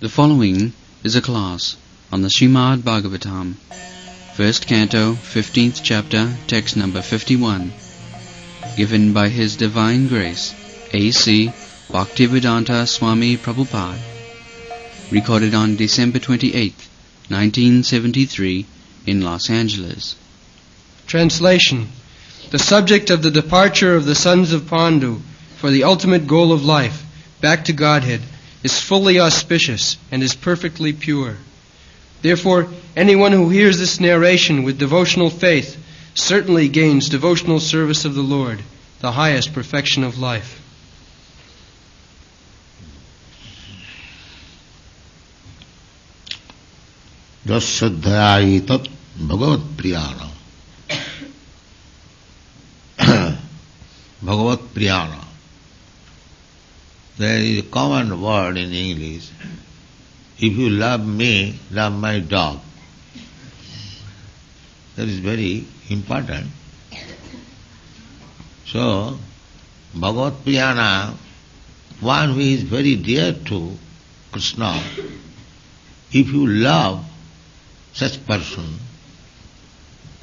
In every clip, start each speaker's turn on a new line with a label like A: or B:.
A: The following is a class on the Srimad Bhagavatam, 1st Canto, 15th Chapter, text number 51, given by His Divine Grace, A.C. Bhaktivedanta Swami Prabhupada, recorded on December 28, 1973, in Los Angeles.
B: Translation. The subject of the departure of the sons of Pandu for the ultimate goal of life, back to Godhead, is fully auspicious and is perfectly pure. Therefore, anyone who hears this narration with devotional faith certainly gains devotional service of the Lord, the highest perfection of life.
C: Jasadhyayi tat bhagavat priyana. Bhagavat priyana. There is a common word in English. If you love me, love my dog. That is very important. So, Bhagavat priyana, one who is very dear to Krishna, if you love such person,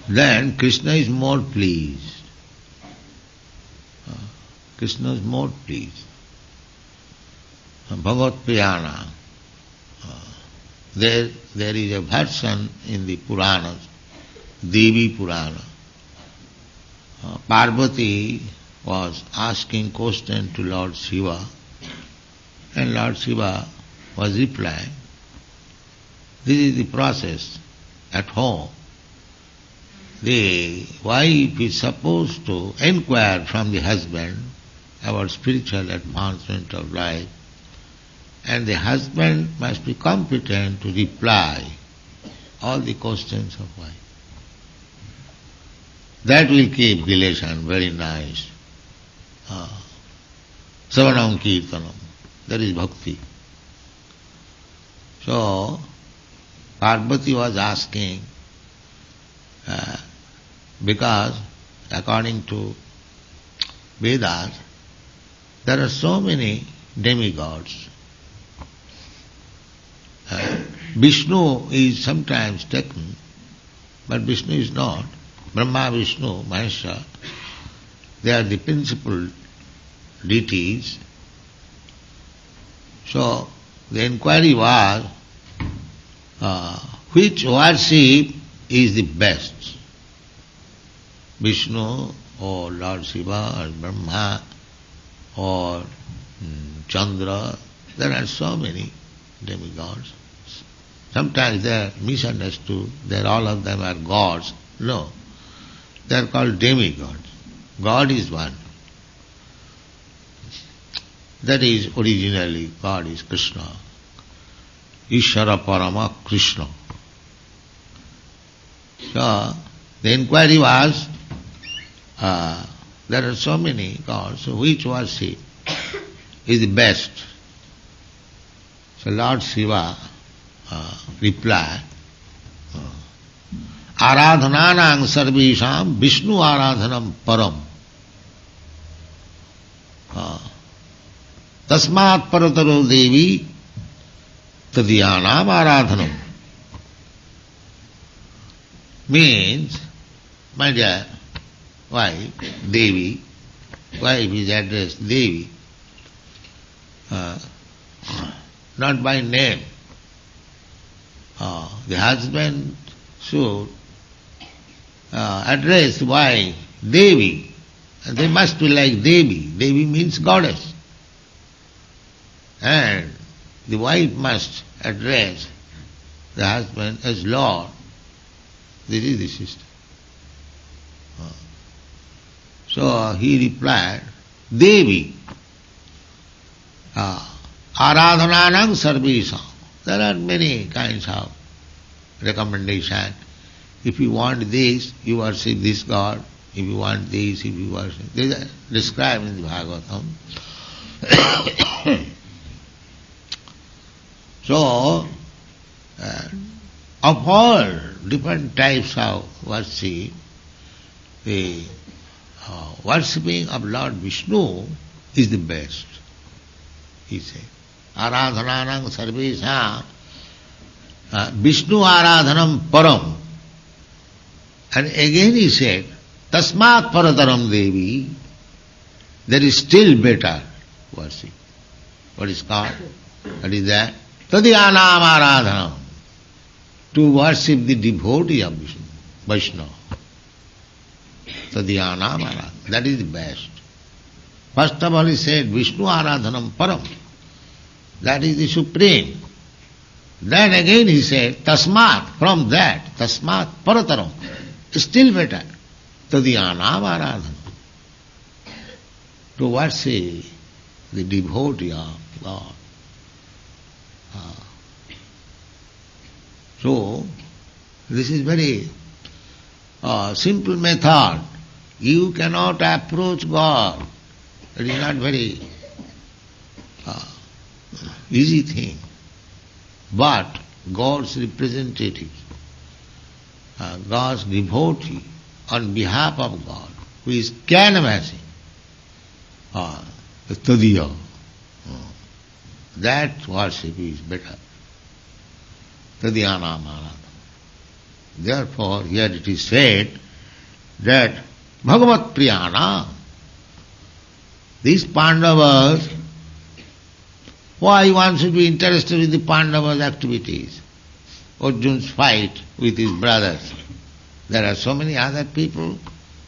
C: then Krishna is more pleased. Krishna is more pleased. Bhagavat priyana. There is a version in the Puranas, Devi Purana. Parvati was asking question to Lord Shiva, and Lord Shiva was replying. This is the process at home. The wife is supposed to inquire from the husband about spiritual advancement of life, and the husband must be competent to reply all the questions of wife. That will keep relation very nice. Savanam Kirtanam. That is bhakti. So, Parvati was asking, because according to Vedas, there are so many demigods. Vishnu is sometimes taken, but Vishnu is not. Brahma, Vishnu, Mahesha, they are the principal deities. So the inquiry was, which worship is the best? Vishnu or Lord Shiva or Brahma or Chandra? There are so many demigods. Sometimes they are misunderstood, that all of them are gods. No, they are called demigods. God is one. That is originally God is Krishna. Ishvara Parama Krishna. So the inquiry was, there are so many gods, so which worship is the best? So Lord Shiva replied, Aradhananang sarvesham Vishnu aradhanam param. Tasmat parataro devi tadyanam aradhanam. Means, my dear wife, Devi, wife is addressed Devi, not by name. The husband should address wife Devi, and they must be like Devi. Devi means goddess. And the wife must address the husband as Lord. This is the system. So he replied, Devi, Aradhananam sarvesam. There are many kinds of recommendation. If you want this, you worship this God. If you want this, if you worship... These are described in the Bhagavatam. So, of all different types of worship, the worshipping of Lord Vishnu is the best, he said. aradhananam sarvesam Vishnu aradhanam param. And again he said, tasmat parataram devi, there is still better worship. What is called? What is that? Tadyanam aradhanam. To worship the devotee of Vishnu, Vaishnava. Tadyanam aradhanam. That is the best. First of all he said, Vishnu aradhanam param. That is the supreme. Then again he said, tasmat, from that, tasmat parataram. Still better. Tadyanam aradhanam. To worship the devotee of God. So, this is very simple method. You cannot approach God. It is not very easy thing. But God's representative, God's devotee on behalf of God, who is canvassing the tadiya, that worship is better. Tadyanam aradhanam. Therefore, here it is said that Bhagavat Priyana, these Pandavas, why one should be interested in the Pandavas' activities? Arjun's fight with his brothers. There are so many other people,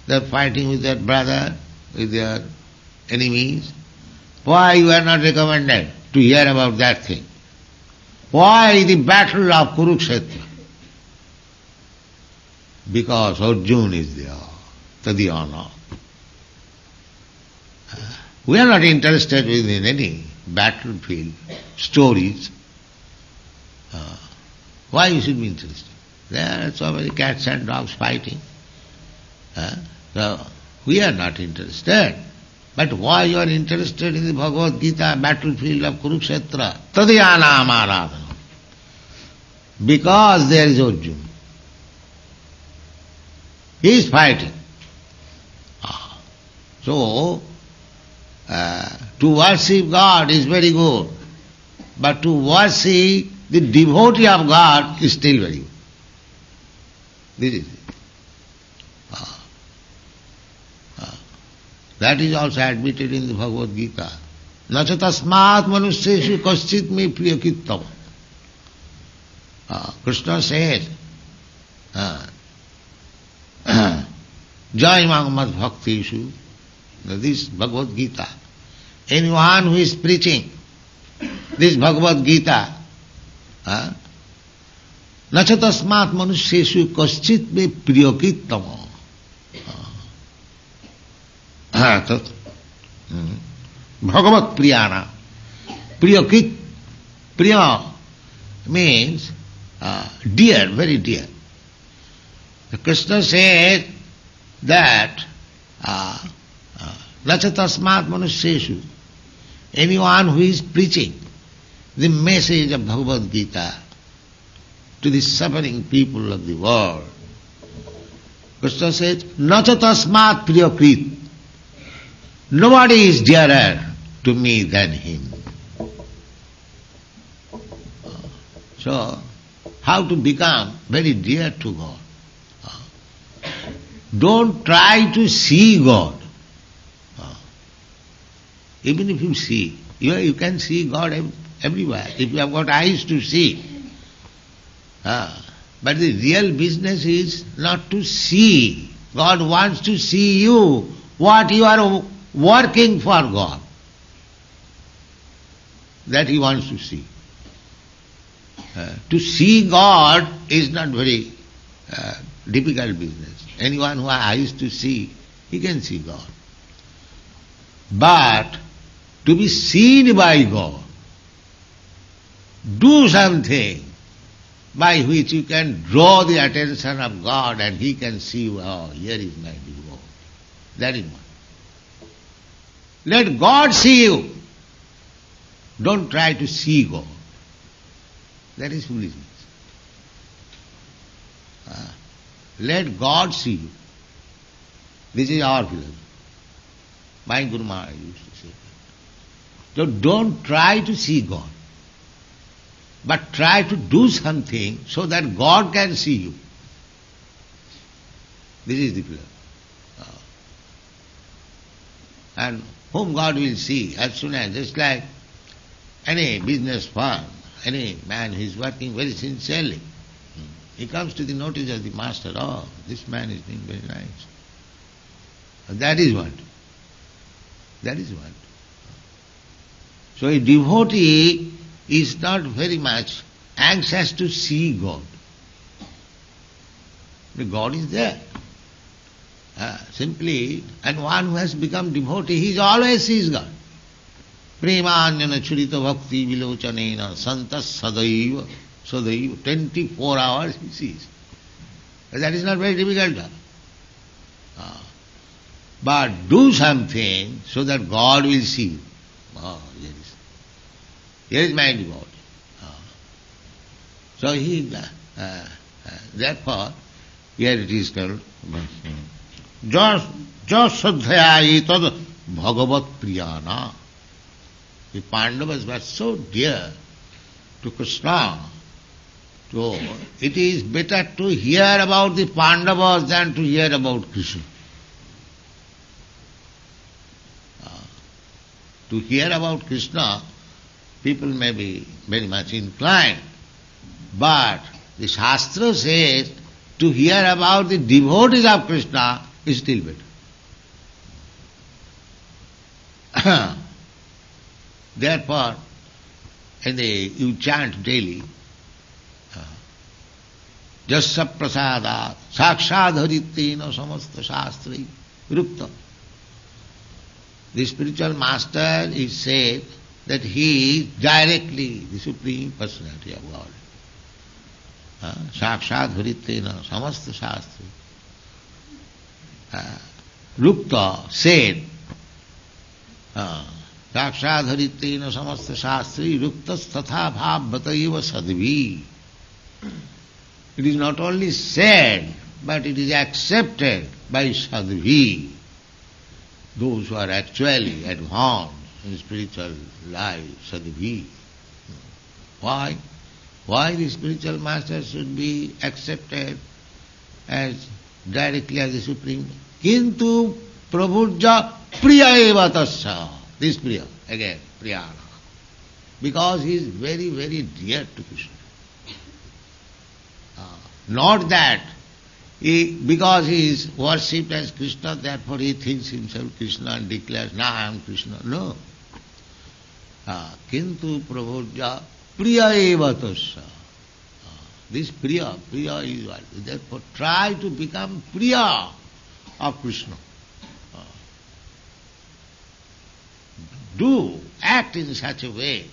C: they are fighting with their brother, with their enemies. Why you are not recommended to hear about that thing? Why the battle of Kurukshetra? Because Arjuna is there, Tadhyana. We are not interested in any battlefield stories. Why you should be interested? There are so many cats and dogs fighting. So we are not interested. But why you are interested in the Bhagavad Gita battlefield of Kurukshetra? Tadyanam aradhanam. Because there is Arjuna. He is fighting. So, to worship God is very good. But to worship the devotee of God is still very good. This is it. That is also admitted in the Bhagavad Gita. Nacha tasmat manusyeshu kaschit me priyakittam. Krishna says, Jai Mad Bhaktishu, this Bhagavad Gita. Anyone who is preaching this Bhagavad Gita, Nacha tasmat manusyeshu kaschit me priyakittam. Bhagavat Priyana. Priyakit. Priya means dear, very dear. Krishna said that Nacha tasmat manusyeshu, anyone who is preaching the message of Bhagavad Gita to the suffering people of the world, Krishna says, Nacha tasmat priyakrit. Nobody is dearer to me than him. So, how to become very dear to God? Don't try to see God. Even if you see, you can see God everywhere, if you have got eyes to see. But the real business is not to see. God wants to see you, what you are working for God. That He wants to see. To see God is not very difficult business. Anyone who has eyes to see, he can see God. But to be seen by God, do something by which you can draw the attention of God and He can see you, oh, here is my devotee. That is one. Let God see you. Don't try to see God. That is foolishness. Let God see you. This is our philosophy. My Guru Maharaj used to say So don't try to see God, but try to do something so that God can see you. This is the plan. And whom God will see as soon as, just like any business firm, any man who is working very sincerely, he comes to the notice of the master, oh, this man is being very nice. That is what. That is what. So a devotee is not very much anxious to see God. The God is there. Simply, and one who has become devotee, he always sees God. Premanyana churita bhakti vilochanena santas sadaiva, sadaiva, 24 hours he sees. That is not very difficult. But do something so that God will see you. Here is my devotee. So he, therefore, here it is called Jasadhyaya tad bhagavat priyana. The Pandavas were so dear to Krishna. So it is better to hear about the Pandavas than to hear about Krishna. To hear about Krishna, people may be very much inclined, but the Shastra says to hear about the devotees of Krishna is still better. Therefore, you chant daily, Jasya prasadat sakshad harittena samasta shastri rupta. The spiritual master is said that he is directly the Supreme Personality of God. Sakshad harittena samasta shastri. Rupta said, Sakshad harittena samasta shastri ruptas tatha bhav bataiva sadvi. It is not only said, but it is accepted by sadvi, those who are actually advanced in spiritual life, sadvi. Why? Why the spiritual master should be accepted as directly as the Supreme? Kintu prabhurja priya eva tasya. This priya, again, priyana. Because he is very, very dear to Krishna. Not that because he is worshipped as Krishna, therefore he thinks himself Krishna and declares, "Nah, I am Krishna." No. Kintu prabhurja priya eva tasya. This priya is what? Therefore try to become priya of Krishna. Do, act in such a way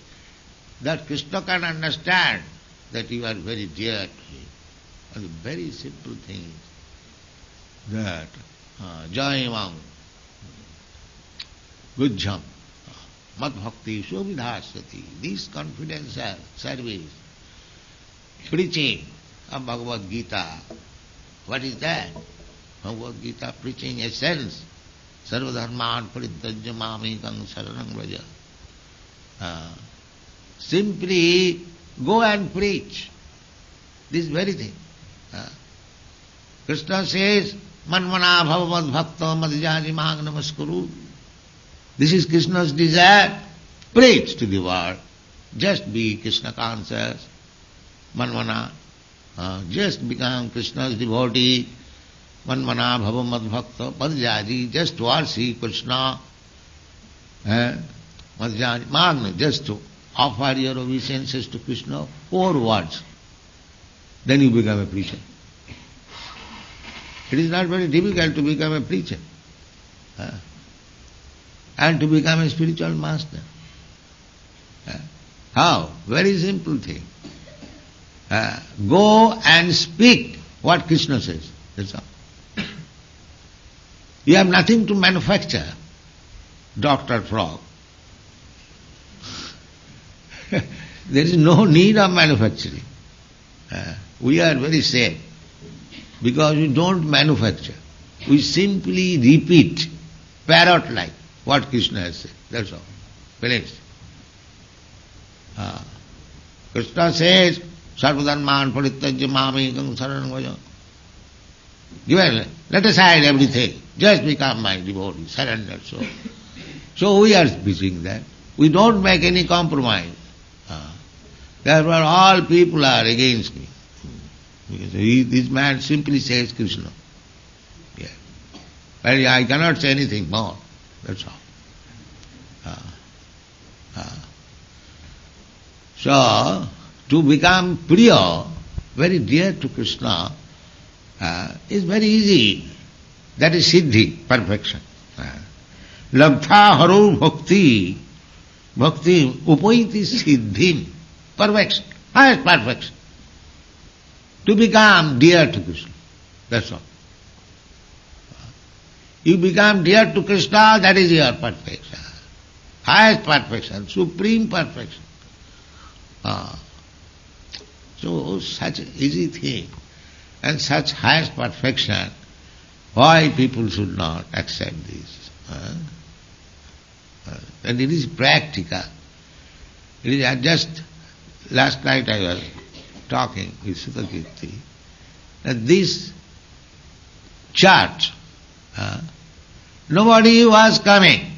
C: that Krishna can understand that you are very dear to him. And the very simple thing is that Jayamam Gujjam Mad Bhakti Shobhidhasati. This confidential service, preaching of Bhagavad Gita. What is that? Bhagavad Gita preaching essence. Sarvadharman paridhajya mamekam saranam vraja. Simply go and preach this very thing. Krishna says, Manmana bhavavad bhakta madhyani mahang namaskuru. This is Krishna's desire. Preach to the world. Just be Krishna conscious. Manmana. Just become Krishna's devotee. Manmana bhavavad bhakta madhyani. Just worship Krishna. Madhyani mahang. Just to offer your obeisances to Krishna. 4 words. Then you become a preacher. It is not very difficult to become a preacher and to become a spiritual master. How? Very simple thing. Go and speak what Krishna says. That's all. You have nothing to manufacture, Dr. Frog. There is no need of manufacturing. We are very safe because we don't manufacture. We simply repeat, parrot-like, what Krishna has said. That's all. Finished. Krishna says, Sarvadharman parityajya mamekam saranam vraja. Let aside everything. Just become my devotee, surrender soul. So we are preaching that. We don't make any compromise. Therefore all people are against me. Because this man simply says Krishna. Yeah. But I cannot say anything more. That's all. So, to become priya, very dear to Krishna, is very easy. That is siddhi, perfection. Labdha haro bhakti, bhakti upaiti siddhim, perfection, highest perfection. To become dear to Krishna, that's all. You become dear to Krishna, that is your perfection. Highest perfection, supreme perfection. So such easy thing and such highest perfection, why people should not accept this? And it is practical. It is just last night I was talking with Sudhakirti that this church, nobody was coming.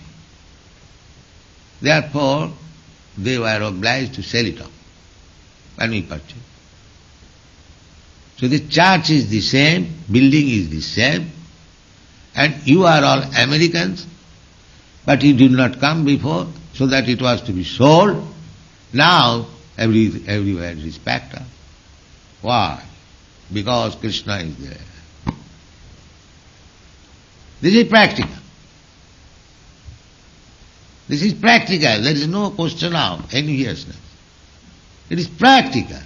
C: Therefore, they were obliged to sell it off when we purchased. So the church is the same, building is the same, and you are all Americans, but you did not come before, so that it was to be sold. Now everywhere it is packed up. Why? Because Krishna is there. This is practical. This is practical. There is no question of enviousness. It is practical.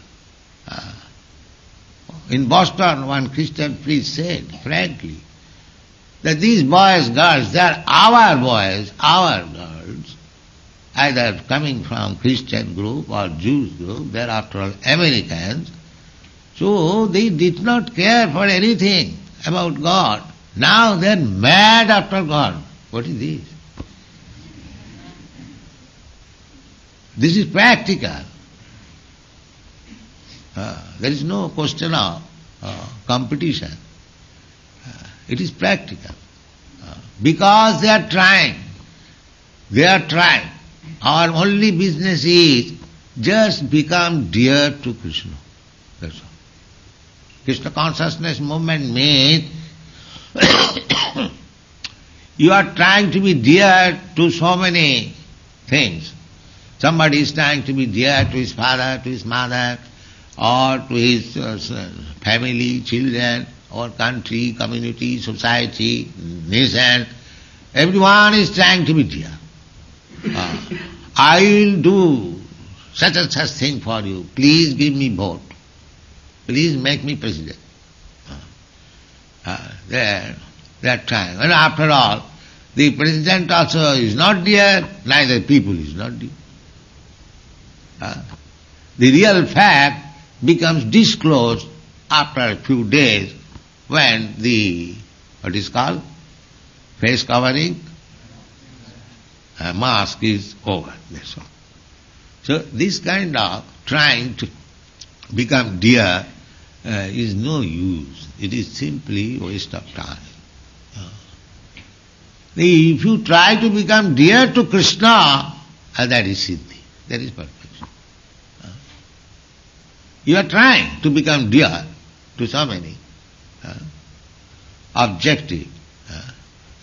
C: In Boston, one Christian priest said, frankly, that these boys, girls, they are our boys, our girls, either coming from Christian group or Jewish group, they are after all Americans. So they did not care for anything about God. Now they are mad after God. What is this? This is practical. There is no question of competition. It is practical. Because they are trying. They are trying. Our only business is just become dear to Krishna. That's all. Krishna consciousness movement means you are trying to be dear to so many things. Somebody is trying to be dear to his father, to his mother, or to his family, children, or country, community, society, nation. Everyone is trying to be dear. I will do such and such thing for you. Please give me vote. Please make me president. They are trying. And after all, the president also is not dear, neither people is not dear. The real fact becomes disclosed after a few days when the, what is called, face covering, mask is over. That's all. So this kind of trying to become dear is no use. It is simply waste of time. If you try to become dear to Krishna, that is siddhi, that is perfection. You are trying to become dear to so many objective.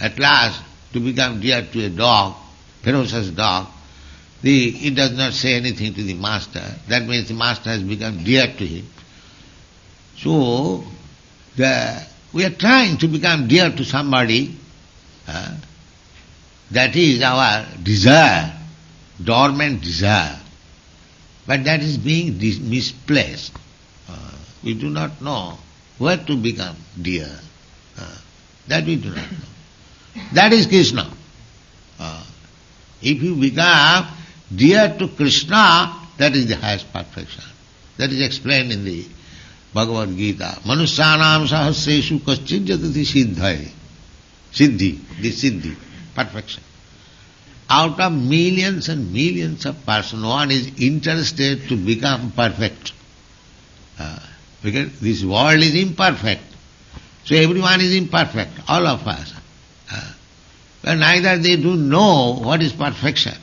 C: At last, to become dear to a dog, ferocious dog, it does not say anything to the master. That means the master has become dear to him. So, we are trying to become dear to somebody. That is our desire, dormant desire. But that is being misplaced. We do not know where to become dear. That we do not know. That is Krishna. If you become dear to Krishna, that is the highest perfection. That is explained in the Bhagavad Gita. Manusyanam sahasreshu kaschid jatati siddhai. Siddhi, the siddhi, perfection. out of millions and millions of persons, one is interested to become perfect. Because this world is imperfect. So everyone is imperfect, all of us. But neither they do know what is perfection.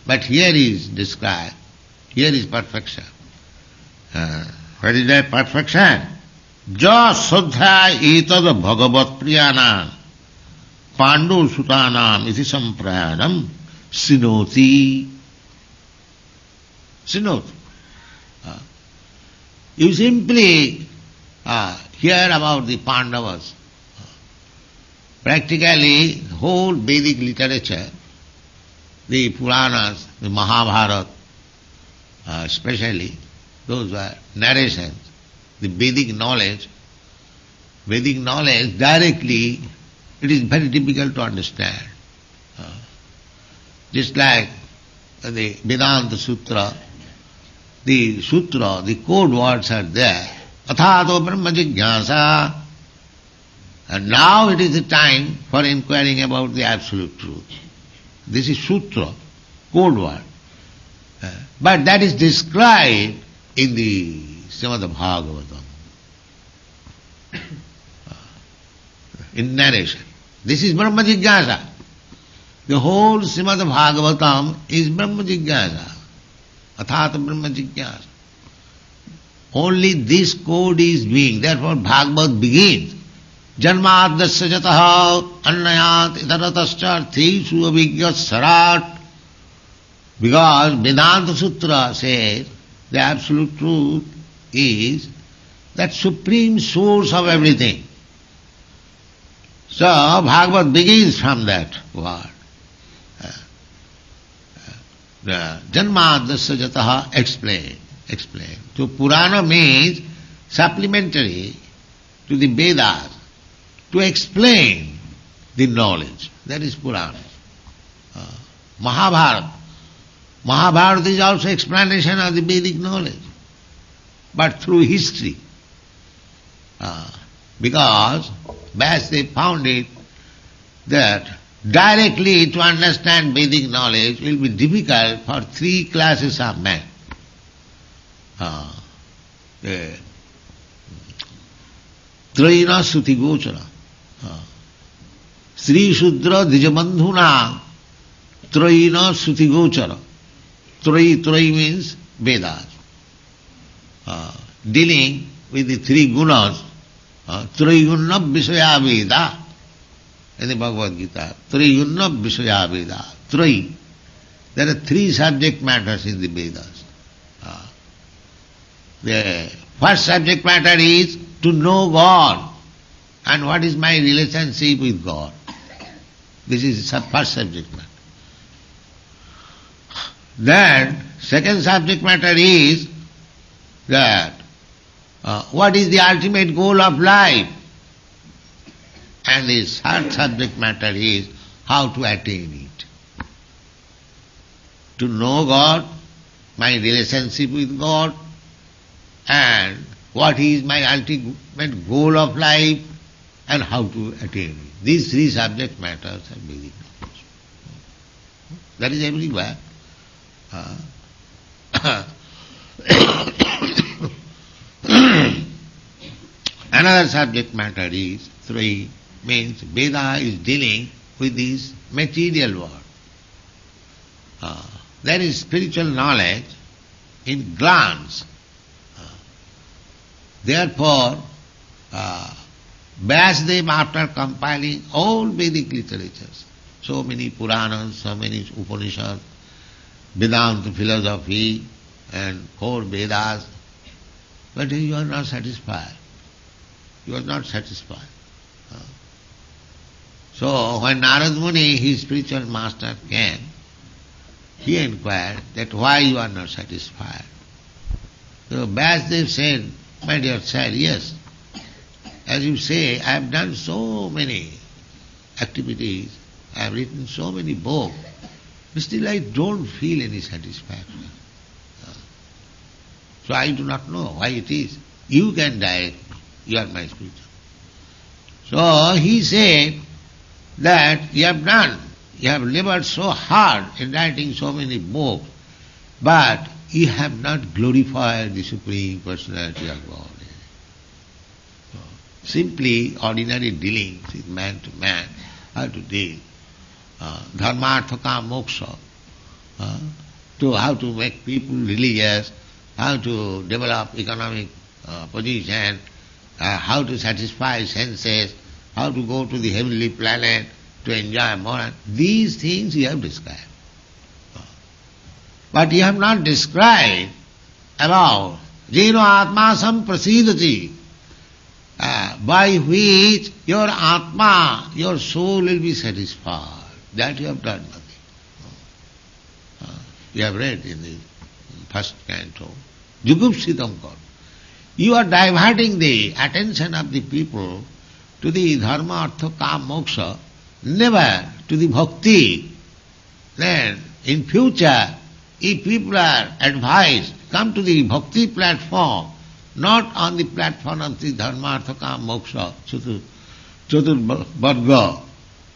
C: But here is described. Here is perfection. What is that perfection? Ja sadhya etad bhagavat priyanam pandu sutanam iti samprayanam sinoti. Sinoti. You simply hear about the Pandavas. Practically, whole Vedic literature, the Puranas, the Mahabharata, especially, those were narrations, the Vedic knowledge. Vedic knowledge directly, it is very difficult to understand. Just like the Vedanta Sutra, the sutra, the code words are there. Athato brahma jigyasa. And now it is the time for inquiring about the absolute truth. This is sutra, code word. But that is described in the Srimad Bhagavatam. In narration. This is Brahma Jigyasa. The whole Srimad Bhagavatam is Brahma Jigyasa. Athata Brahma Jigyasa. Only this code is being. Therefore Bhagavad begins. Janmadasya jataha annayat idaratascha arthesu abhigyat sarat. Because Vedanta Sutra says the absolute truth is that supreme source of everything. So Bhagavad begins from that word. The Janmadasya jataha explain. So Purana means supplementary to the Vedas to explain the knowledge. That is Purana. Mahabharata. Mahabharata is also explanation of the Vedic knowledge, but through history. Because they found it that directly to understand Vedic knowledge will be difficult for three classes of men. Trayina Suti Gochara. Sri Shudra Dijabandhuna Trayina Suti Gochara. Trai means Vedas. Dealing with the three gunas, Trayunna Visaya Veda. In the Bhagavad Gita, Trayunna Visaya Veda. Trai. There are three subject matters in the Vedas. The first subject matter is to know God and what is my relationship with God. This is the first subject matter. Then, second subject matter is that what is the ultimate goal of life? And the third subject matter is how to attain it. To know God, my relationship with God, and what is my ultimate goal of life, and how to attain it. These three subject matters are Vedic knowledge. That is everywhere. Another subject matter is, three, means Veda is dealing with this material world. There is spiritual knowledge in glance. Therefore, Vyasadeva, after compiling all Vedic literatures, so many Puranas, so many Upanishads, Vedanta philosophy, and four Vedas, but you are not satisfied. You are not satisfied. So when Narad Muni, his spiritual master, came, he inquired that why you are not satisfied. So Vyasadeva said, my dear child, yes, as you say, I have done so many activities, I have written so many books, but still I don't feel any satisfaction. So I do not know why it is. You can direct me. You are my spiritual. So he said that you have done, you have labored so hard in writing so many books, but you have not glorified the Supreme Personality of God. Simply ordinary dealings with man to man, how to deal. Dharma, artha, kama, moksha. To how to make people religious, how to develop economic position, how to satisfy senses, how to go to the heavenly planet to enjoy more. These things you have described. But you have not described about Jeno Atma Samprasidati, by which your Atma, your soul will be satisfied. That you have done nothing. You have read in the first canto, Jugupsitam Kar. You are diverting the attention of the people to the dharma, artha, kama, moksha, never to the bhakti. Then, in future, if people are advised, come to the bhakti platform, not on the platform of the dharma, artha, kama, moksha, chatur varga,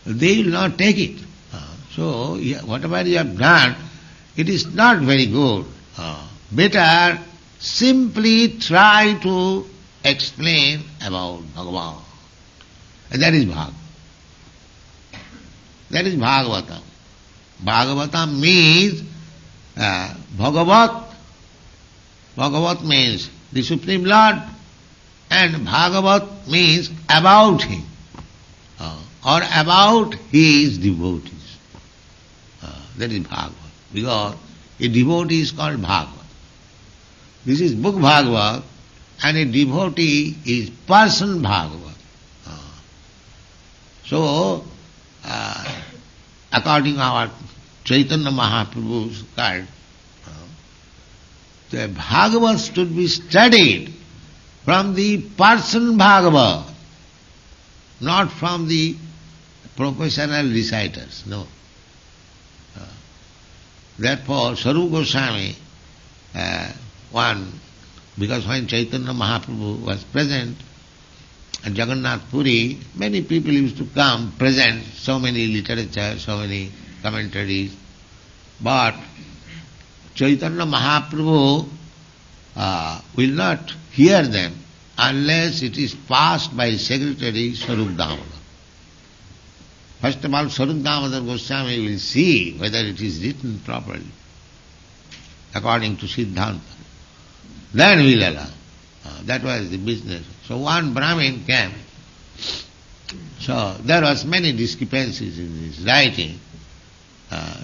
C: they will not take it. So, whatever you have done, it is not very good. Better simply try to explain about Bhagavan. And that is Bhagavad. That is Bhagavatam. Bhagavatam means Bhagavat. Bhagavat means the Supreme Lord, and Bhagavat means about Him, or about His devotees. That is Bhagavad. Because a devotee is called Bhagavad. This is book Bhagavad, and a devotee is person Bhagavad. So, according to our Chaitanya Mahaprabhu's card, the Bhagavad should be studied from the person Bhagavad, not from the professional reciters. No. Therefore, Swarupa Goswami, because when Chaitanya Mahaprabhu was present at Jagannath Puri, many people used to come, present so many literature, so many commentaries. But Chaitanya Mahaprabhu will not hear them unless it is passed by Secretary Swarup Damodar. First of all, Swarup Damodar Goswami will see whether it is written properly, according to Siddhanta. Then he will allow. That was the business. So one Brahmin came. So there was many discrepancies in his writing.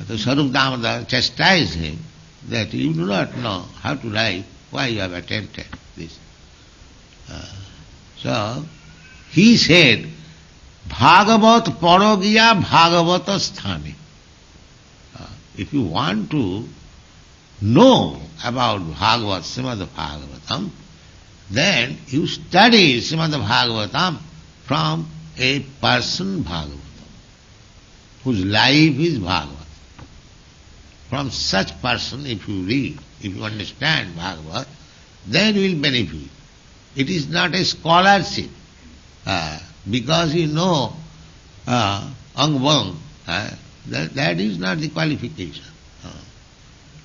C: So Swarup Damodar chastised him that you do not know how to write, why you have attempted this. So he said, Bhagavat Parogiya Bhagavata Sthani. If you want to know about Bhagavat, Srimad Bhagavatam, then you study Srimad Bhagavatam from a person Bhagavatam, whose life is Bhagavat. From such person, if you read, if you understand Bhagavat, then you will benefit. It is not a scholarship, because you know Angvang, that is not the qualification.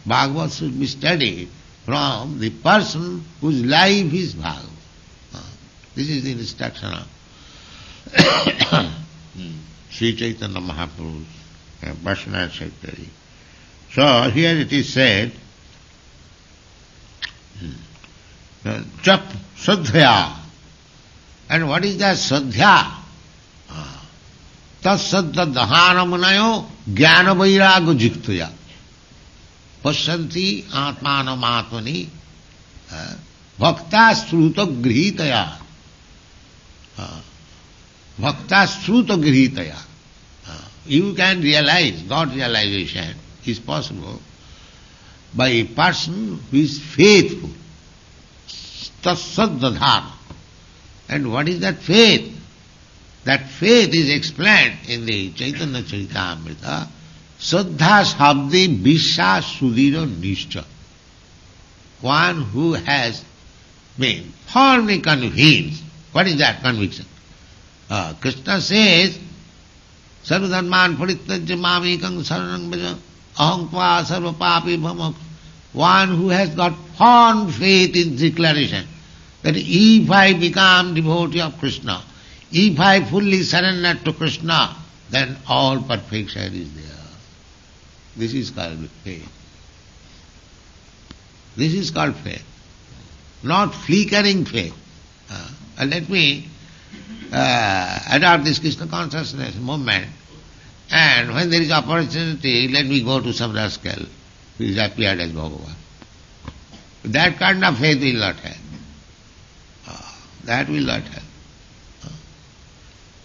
C: Bhagavat should be studied from the person whose life is Bhagavat. This is the instruction of Sri Chaitanya Mahaprabhu's personal secretary. So here it is said, Chap Sadhya. And what is that Sadhya? Tas Sadhya Dhanamunayo Jnana Vairaga Jiktaya. Pasyanti Atmanam Atmani Bhakta Sruta Grihitaya. Bhakta Sruta Grihitaya. You can realize, God realization is possible by a person who is faithful. Tasadadhana. And what is that faith? That faith is explained in the Chaitanya Charitamrita. Saddha Shabdi Vishya Sudhira Nishcha. One who has been firmly convinced. What is that conviction? Krishna says, Sarvadharman parittajya mamekam saranam vraja aham tva sarva papi bhamok. One who has got firm faith in declaration that if I become devotee of Krishna, if I fully surrender to Krishna, then all perfection is there. This is called faith. This is called faith, not flickering faith. And let me adopt this Krishna consciousness movement, and when there is opportunity, let me go to some rascal who is appeared as Bhagavan. That kind of faith will not help. That will not help.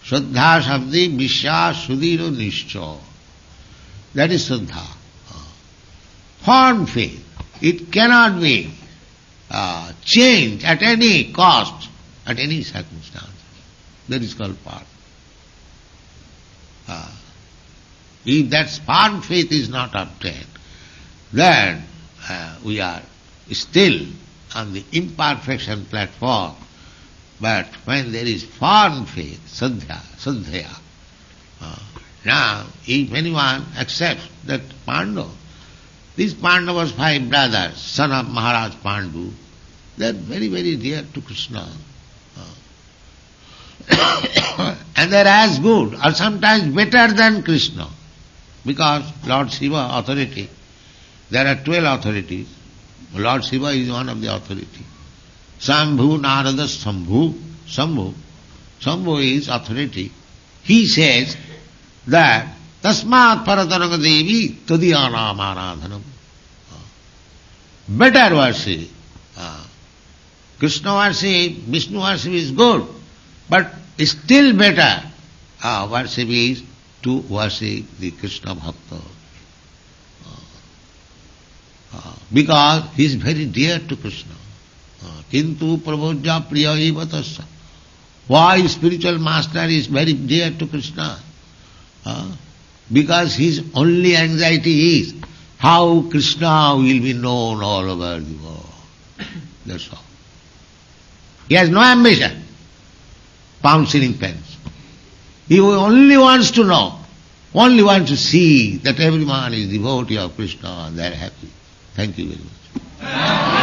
C: Shraddha Shabdi Vishya Sudhiro Nishcho. That is Shraddha. Firm faith. It cannot be changed at any cost, at any circumstance. That is called firm. If that firm faith is not obtained, then we are still on the imperfection platform. But when there is firm faith, sadhya, now if anyone accepts that Pandu, these Pandavas, 5 brothers, son of Maharaj Pandu, they are very, very dear to Krishna. And they are as good or sometimes better than Krishna. Because Lord Shiva authority, there are 12 authorities. Lord Shiva is one of the authority. Sambhu, Narada, Sambhu is authority. He says that Tasmat Parataranga Devi Tadiyanam Aradhanam. Better worship. Krishna worship, Vishnu worship is good, but still better worship is to worship the Krishna Bhakta. Because he is very dear to Krishna. Kintu prabhojya priya eva tasya. Why spiritual master is very dear to Krishna? Because his only anxiety is how Krishna will be known all over the world. That's all. He has no ambition, pouncing pens. He only wants to know, only wants to see that everyone is devotee of Krishna and they are happy. Thank you very much.